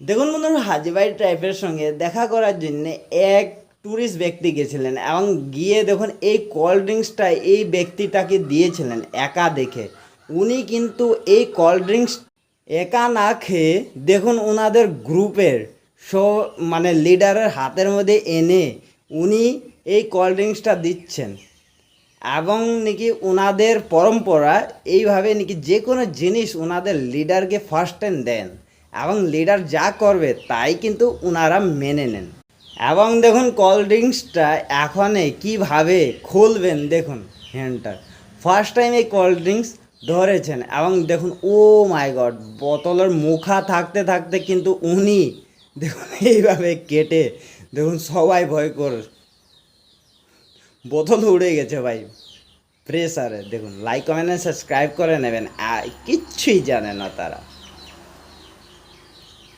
দেখুন বন্ধুরা, হাজি ভাই টাইপের সঙ্গে দেখা করার জন্য এক ট্যুরিস্ট ব্যক্তি গেছিলেন এবং গিয়ে দেখুন এই কোল্ড ড্রিঙ্কসটা এই ব্যক্তিটাকে দিয়েছিলেন একা দেখে। উনি কিন্তু এই কোল্ড ড্রিঙ্কস একা না খেয়ে দেখুন ওনাদের গ্রুপের মানে লিডারের হাতের মধ্যে এনে উনি এই কোল্ড ড্রিঙ্কসটা দিচ্ছেন। এবং নাকি ওনাদের পরম্পরা এইভাবে নাকি যে কোনো জিনিস ওনাদের লিডারকে ফার্স্ট টাইম দেন এবং লিডার যা করবে তাই কিন্তু ওনারা মেনে নেন। এবং দেখুন কোল্ড ড্রিঙ্কসটা এখনে কীভাবে খুলবেন, দেখুন হ্যান্ডটা ফার্স্ট টাইম এই কোল্ড ড্রিঙ্কস ধরেছেন এবং দেখুন ও মাই গড, বোতলের মুখা থাকতে থাকতে কিন্তু উনি দেখুন এইভাবে কেটে দেখুন সবাই ভয় করে বোতল উড়ে গেছে ভাই প্রেসারে। দেখুন লাইক কমেন্ট সাবস্ক্রাইব করে নেবেন, আর কিচ্ছুই জানে না তারা।